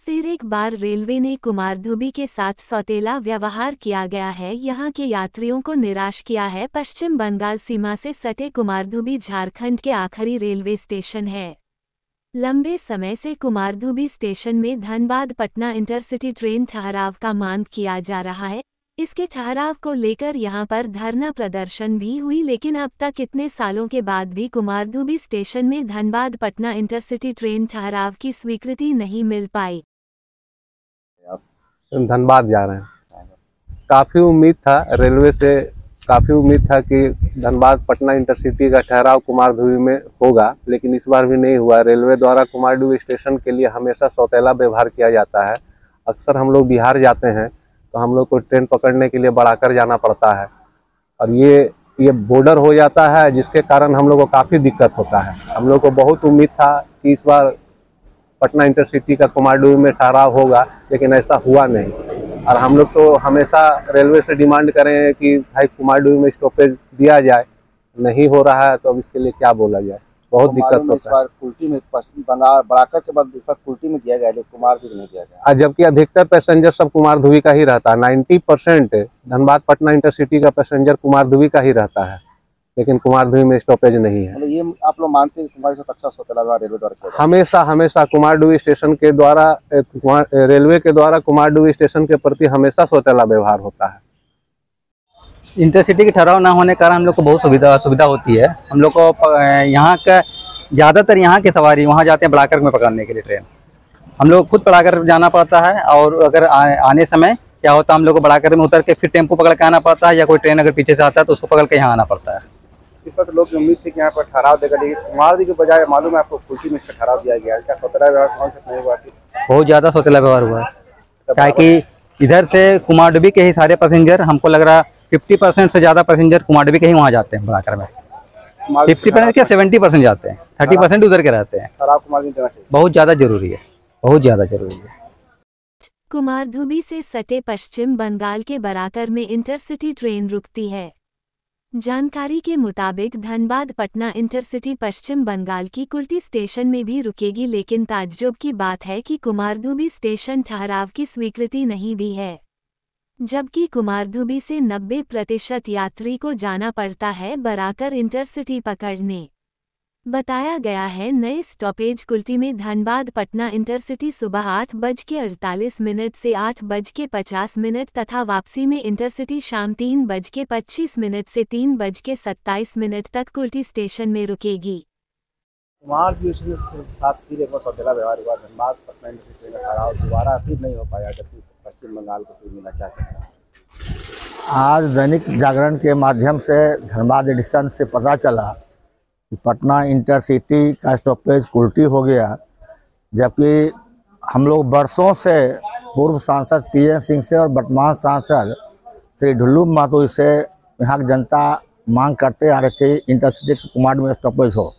फिर एक बार रेलवे ने कुमारधुबी के साथ सौतेला व्यवहार किया गया है। यहां के यात्रियों को निराश किया है। पश्चिम बंगाल सीमा से सटे कुमारधुबी झारखंड के आखिरी रेलवे स्टेशन है। लंबे समय से कुमारधुबी स्टेशन में धनबाद पटना इंटरसिटी ट्रेन ठहराव का मांग किया जा रहा है। इसके ठहराव को लेकर यहां पर धरना प्रदर्शन भी हुई, लेकिन अब तक इतने सालों के बाद भी कुमारधुबी स्टेशन में धनबाद पटना इंटरसिटी ट्रेन ठहराव की स्वीकृति नहीं मिल पाई। धनबाद जा रहे हैं। काफ़ी उम्मीद था रेलवे से, काफ़ी उम्मीद था कि धनबाद पटना इंटरसिटी का ठहराव कुमारधुबी में होगा, लेकिन इस बार भी नहीं हुआ। रेलवे द्वारा कुमारधुबी स्टेशन के लिए हमेशा सौतेला व्यवहार किया जाता है। अक्सर हम लोग बिहार जाते हैं तो हम लोग को ट्रेन पकड़ने के लिए बढ़ाकर जाना पड़ता है, और ये बॉर्डर हो जाता है, जिसके कारण हम लोग को काफ़ी दिक्कत होता है। हम लोग को बहुत उम्मीद था कि इस बार पटना इंटरसिटी का कुमारधुबी में ठहराव होगा, लेकिन ऐसा हुआ नहीं। और हम लोग तो हमेशा रेलवे से डिमांड करें कि भाई कुमारधुबी में स्टॉपेज दिया जाए, नहीं हो रहा है, तो अब इसके लिए क्या बोला जाए, बहुत दिक्कत होता है। इस बार कुल्टी में पश्चिम बंगाल बढ़ाकर के बाद इस बार कुल्टी में दिया गया, लेकिन कुमारधुबी नहीं दिया गया। जबकि अधिकतर पैसेंजर सब कुमारधुबी का ही रहता है। 90% धनबाद पटना इंटरसिटी का पैसेंजर कुमारधुबी का ही रहता है, लेकिन कुमारधुबी में स्टॉपेज नहीं है। मतलब ये आप लोग मानते हैं कि तुम्हारे साथ अच्छा सौतेला व्यवहार रेलवे द्वारा किया जाता है? हमेशा हमेशा कुमारधुबी स्टेशन के द्वारा, रेलवे के द्वारा कुमारधुबी स्टेशन के प्रति हमेशा सौतेला व्यवहार होता है। इंटरसिटी के ठहराव ना होने के कारण हम लोग को बहुत सुविधा होती है। हम लोग को यहाँ का ज़्यादातर यहाँ की सवारी वहाँ जाते हैं बढ़ाकर में पकड़ने के लिए ट्रेन। हम लोग खुद बढ़ाकर जाना पड़ता है, और अगर आने समय क्या होता है, हम लोग को बढ़ाकर में उतर के फिर टेम्पो पकड़ के आना पड़ता है, या कोई ट्रेन अगर पीछे से आता है तो उसको पकड़ के यहाँ आना पड़ता है। इस पर तो लोग की उम्मीद थी कि यहाँ पर ठहराव देगा, लेकिन कुमारधुबी के बजाय मालूम है आपको कुल्टी में इसका ठहराव दिया गया है। क्या सौतेला व्यवहार कौन सा नहीं हुआ? बहुत ज़्यादा सौतेला व्यवहार हुआ है, क्या कि इधर से कुमारधुबी के ही सारे पैसेंजर, हमको लग रहा 50% से ज़्यादा पैसेंजर कुमारधुबी के ही वहाँ जाते हैं बढ़ाकर में। 50% क्या 70% जाते हैं, 30% उधर के रहते हैं। बहुत ज़्यादा जरूरी है, बहुत ज़्यादा जरूरी है। कुमारधुबी से सटे पश्चिम बंगाल के बराकर में इंटरसिटी ट्रेन रुकती है। जानकारी के मुताबिक धनबाद पटना इंटरसिटी पश्चिम बंगाल की कुल्टी स्टेशन में भी रुकेगी, लेकिन ताज्जुब की बात है कि कुमारधुबी स्टेशन ठहराव की स्वीकृति नहीं दी है, जबकि कुमारधुबी से 90% यात्री को जाना पड़ता है बराकर इंटरसिटी पकड़ने। बताया गया है नए स्टॉपेज कुल्टी में धनबाद पटना इंटरसिटी सुबह 8:48 से 8:50 तथा वापसी में इंटरसिटी शाम 3:25 से 3:27 तक कुल्टी स्टेशन में रुकेगी। कुमारधुबी के साथ फिर एक बार सौतेला व्यवहार हुआ। धनबाद पटना इंटरसिटी का ठहराव दोबारा फिर नहीं हो पाया, जबकि पश्चिम बंगाल को फिर मिला। क्या कहना है? आज दैनिक जागरण के माध्यम से धनबाद एडिशन से पता चला कि पटना इंटरसिटी का स्टॉपेज कुल्टी हो गया, जबकि हम लोग बरसों से पूर्व सांसद पीएन सिंह से और वर्तमान सांसद श्री ढुल्लू महतो से यहाँ की जनता मांग करते आ रहे थे इंटरसिटी कुमारधुबी में स्टॉपेज हो।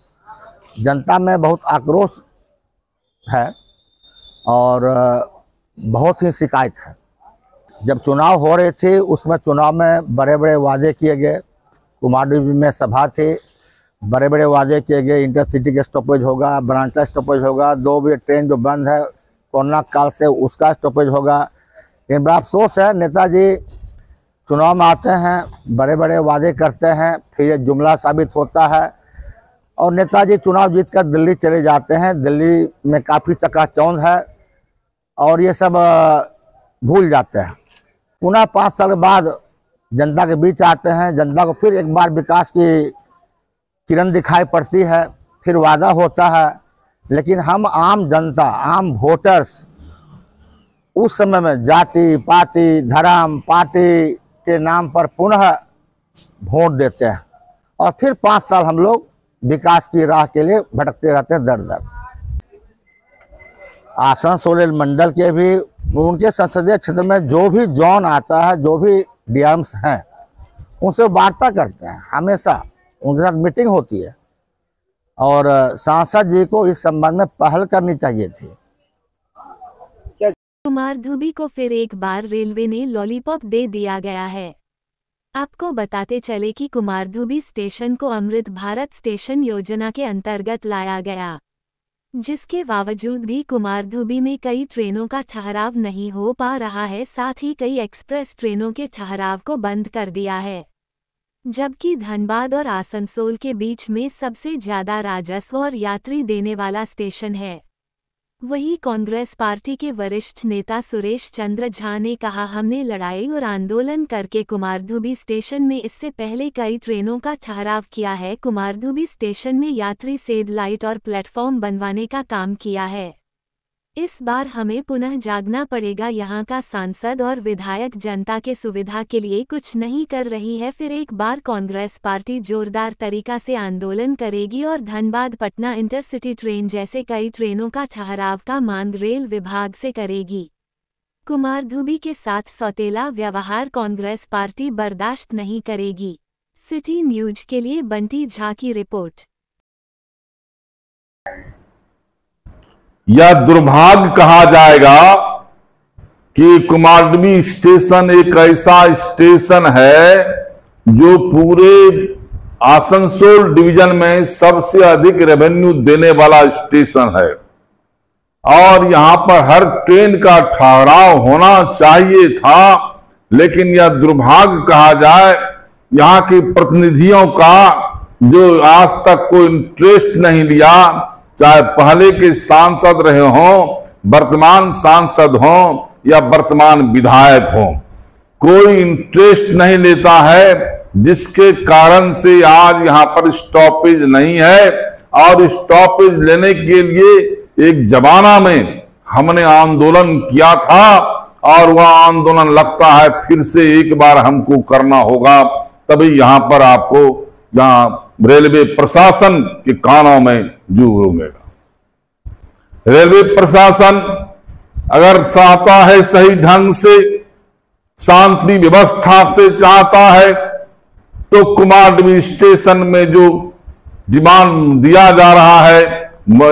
जनता में बहुत आक्रोश है और बहुत ही शिकायत है। जब चुनाव हो रहे थे उसमें चुनाव में बड़े बड़े वादे किए गए, कुमारधुबी में सभा थे, बड़े बड़े वादे किए गए, इंटरसिटी के स्टॉपेज होगा, बनारस स्टॉपेज होगा, 2 बजे ट्रेन जो बंद है कोरोना काल से उसका स्टॉपेज होगा। लेकिन बड़ा अफसोस है, नेताजी चुनाव में आते हैं, बड़े बड़े वादे करते हैं, फिर ये जुमला साबित होता है और नेताजी चुनाव जीत कर दिल्ली चले जाते हैं। दिल्ली में काफ़ी चकाचौंध है और ये सब भूल जाते हैं। पुनः 5 साल बाद जनता के बीच आते हैं, जनता को फिर एक बार विकास की किरण दिखाई पड़ती है, फिर वादा होता है, लेकिन हम आम जनता, आम वोटर्स उस समय में जाति पाति धर्म पार्टी के नाम पर पुनः वोट देते हैं और फिर 5 साल हम लोग विकास की राह के लिए भटकते रहते हैं दर दर। आसनसोल मंडल के भी उनके संसदीय क्षेत्र में जो भी जोन आता है, जो भी डीएम्स हैं, उनसे वार्ता करते हैं, हमेशा उनके साथ मीटिंग होती है और सांसद जी को इस संबंध में पहल करनी चाहिए थी। कुमारधुबी को फिर एक बार रेलवे ने लॉलीपॉप दे दिया गया है। आपको बताते चले कि कुमारधुबी स्टेशन को अमृत भारत स्टेशन योजना के अंतर्गत लाया गया। जिसके बावजूद भी कुमारधुबी में कई ट्रेनों का ठहराव नहीं हो पा रहा है, साथ ही कई एक्सप्रेस ट्रेनों के ठहराव को बंद कर दिया है। जबकि धनबाद और आसनसोल के बीच में सबसे ज्यादा राजस्व और यात्री देने वाला स्टेशन है। वहीं कांग्रेस पार्टी के वरिष्ठ नेता सुरेश चंद्र झा ने कहा, हमने लड़ाई और आंदोलन करके कुमारधुबी स्टेशन में इससे पहले कई ट्रेनों का ठहराव किया है। कुमारधुबी स्टेशन में यात्री सेड लाइट और प्लेटफॉर्म बनवाने का काम किया है। इस बार हमें पुनः जागना पड़ेगा। यहाँ का सांसद और विधायक जनता के सुविधा के लिए कुछ नहीं कर रही है। फिर एक बार कांग्रेस पार्टी जोरदार तरीका से आंदोलन करेगी और धनबाद पटना इंटरसिटी ट्रेन जैसे कई ट्रेनों का ठहराव का मांग रेल विभाग से करेगी। कुमारधुबी के साथ सौतेला व्यवहार कांग्रेस पार्टी बर्दाश्त नहीं करेगी। सिटी न्यूज के लिए बंटी झा की रिपोर्ट। यह दुर्भाग्य कहा जाएगा कि कुमारधुबी स्टेशन एक ऐसा स्टेशन है जो पूरे आसनसोल डिवीजन में सबसे अधिक रेवेन्यू देने वाला स्टेशन है और यहां पर हर ट्रेन का ठहराव होना चाहिए था। लेकिन यह दुर्भाग्य कहा जाए, यहां के प्रतिनिधियों का जो आज तक कोई इंटरेस्ट नहीं लिया, चाहे पहले के सांसद रहे हों, वर्तमान सांसद हों या वर्तमान विधायक हों, कोई इंटरेस्ट नहीं लेता है, जिसके कारण से आज यहाँ पर स्टॉपेज नहीं है। और स्टॉपेज लेने के लिए एक जमाना में हमने आंदोलन किया था और वह आंदोलन लगता है फिर से एक बार हमको करना होगा, तभी यहाँ पर आपको यहाँ रेलवे प्रशासन के कानों में जू घूमेगा। रेलवे प्रशासन अगर चाहता है सही ढंग से शांति व्यवस्था से चाहता है तो कुमारधुबी स्टेशन में जो डिमांड दिया जा रहा है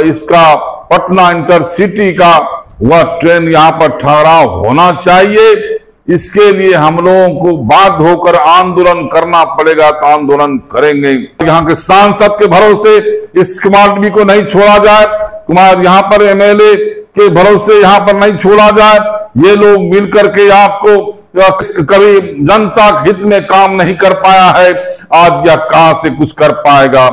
इसका पटना इंटरसिटी का, वह ट्रेन यहां पर ठहराव होना चाहिए। इसके लिए हम लोगों को बाध्य होकर आंदोलन करना पड़ेगा, तो आंदोलन करेंगे। यहाँ के सांसद के भरोसे इस कुमारधुबी को नहीं छोड़ा जाए, यहाँ पर एमएलए के भरोसे यहाँ पर नहीं छोड़ा जाए। ये लोग मिलकर के आपको कभी जनता के हित में काम नहीं कर पाया है, आज यह कहां से कुछ कर पाएगा।